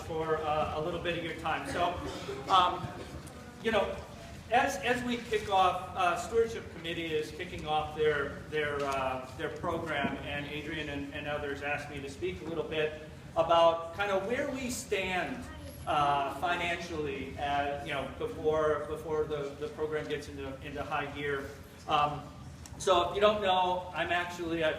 for a little bit of your time. So, you know, as we kick off, Stewardship Committee is kicking off their program, and Adrian and others asked me to speak a little bit about kind of where we stand financially, you know, before the program gets into high gear. So if you don't know, I'm actually, I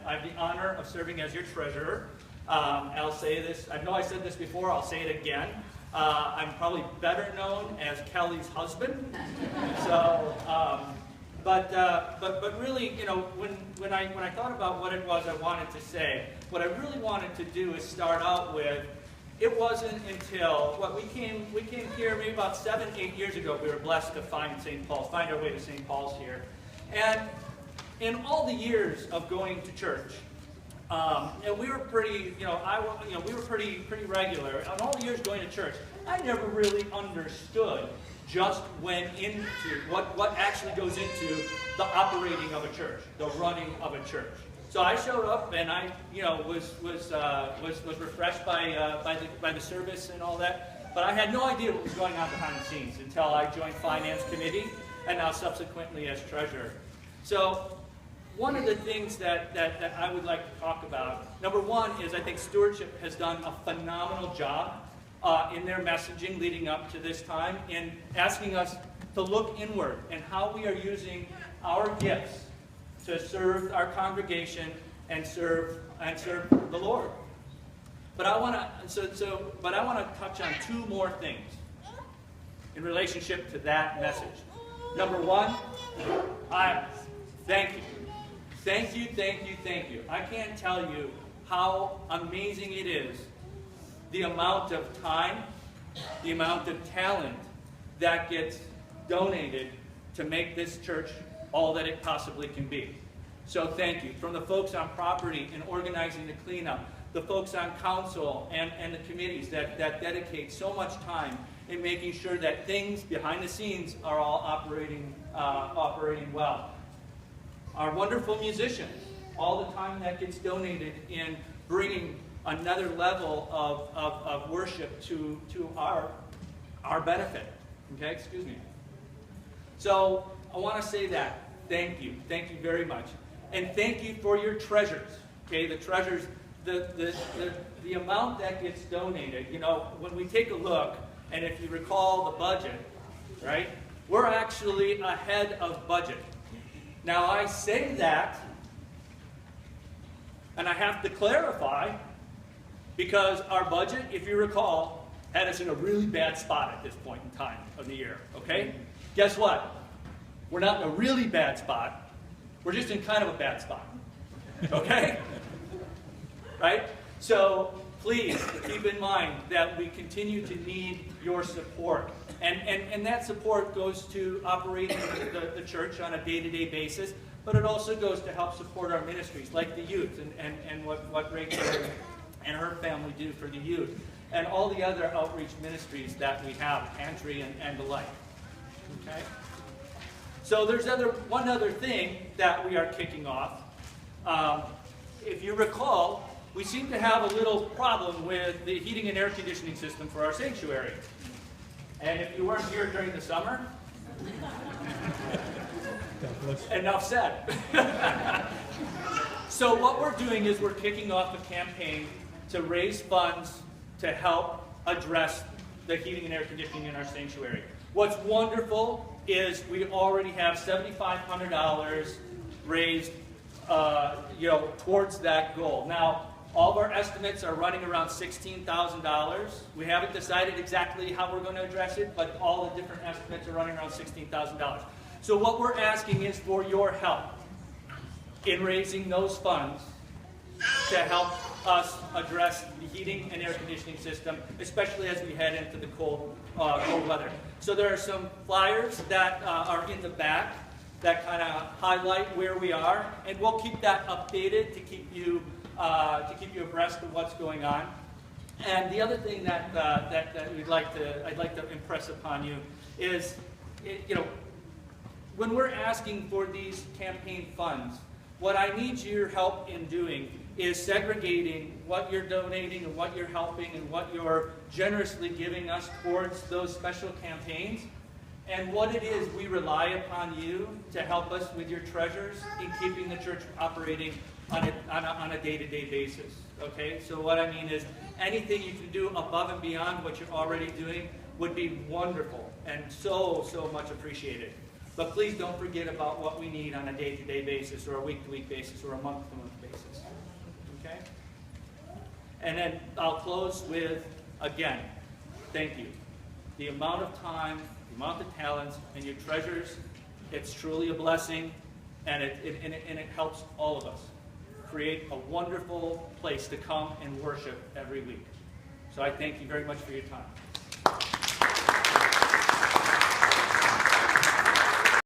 have the honor of serving as your treasurer. I'll say this, I know I said this before, I'll say it again. I'm probably better known as Kelly's husband. So, but really, you know, when I thought about what it was I wanted to say, what I really wanted to do is start out with, it wasn't until, we came here maybe about 7-8 years ago. We were blessed to find St. Paul's, find our way to St. Paul's here. And in all the years of going to church, and we were pretty, you know, we were pretty regular. In all the years going to church, I never really understood just went into what actually goes into the operating of a church, the running of a church. So I showed up and I, you know, was refreshed by the service and all that, but I had no idea what was going on behind the scenes until I joined Finance Committee and now subsequently as treasurer. So one of the things that I would like to talk about, number one, is I think Stewardship has done a phenomenal job in their messaging leading up to this time in asking us to look inward and how we are using our gifts to serve our congregation and serve the Lord. But I want to touch on two more things in relationship to that message. Number one, thank you. Thank you, thank you, thank you. I can't tell you how amazing it is, the amount of time, the amount of talent that gets donated to make this church all that it possibly can be. So thank you. From the folks on property and organizing the cleanup, the folks on council and the committees that dedicate so much time in making sure that things behind the scenes are all operating well. Our wonderful musicians, all the time that gets donated in bringing another level of worship to our benefit. Okay, excuse me. So I want to say that. Thank you very much. And thank you for your treasures. Okay, the treasures, the amount that gets donated, you know, when we take a look, and if you recall the budget, right, we're actually ahead of budget. Now I say that, and I have to clarify, because our budget, if you recall, had us in a really bad spot at this point in time of the year, okay? Guess what? We're not in a really bad spot. We're just in kind of a bad spot, okay? Right? So please keep in mind that we continue to need your support. And that support goes to operating the church on a day-to-day basis, but it also goes to help support our ministries, like the youth and what Rachel and her family do for the youth, and all the other outreach ministries that we have, pantry and the like. Okay? So there's one other thing that we are kicking off. If you recall, we seem to have a little problem with the heating and air conditioning system for our sanctuary. And if you weren't here during the summer, enough said. So what we're doing is we're kicking off a campaign to raise funds to help address the heating and air conditioning in our sanctuary. What's wonderful is we already have $7,500 raised, towards that goal. Now, all of our estimates are running around $16,000. We haven't decided exactly how we're going to address it, but all the different estimates are running around $16,000. So what we're asking is for your help in raising those funds to help us address the heating and air conditioning system, especially as we head into the cold weather. So there are some flyers that are in the back that kind of highlight where we are, and we'll keep that updated to keep you abreast of what's going on. And the other thing that I'd like to impress upon you is, when we're asking for these campaign funds, what I need your help in doing is segregating what you're donating and what you're helping and what you're generously giving us towards those special campaigns. And what it is, we rely upon you to help us with your treasures in keeping the church operating on a day-to-day basis. Okay? So what I mean is, anything you can do above and beyond what you're already doing would be wonderful and so, so much appreciated. But please don't forget about what we need on a day-to-day basis, or a week-to-week basis, or a month-to-month basis. Okay? And then I'll close with, again, thank you. The amount of time, the amount of talents, and your treasures, it's truly a blessing, and it helps all of us create a wonderful place to come and worship every week. So I thank you very much for your time.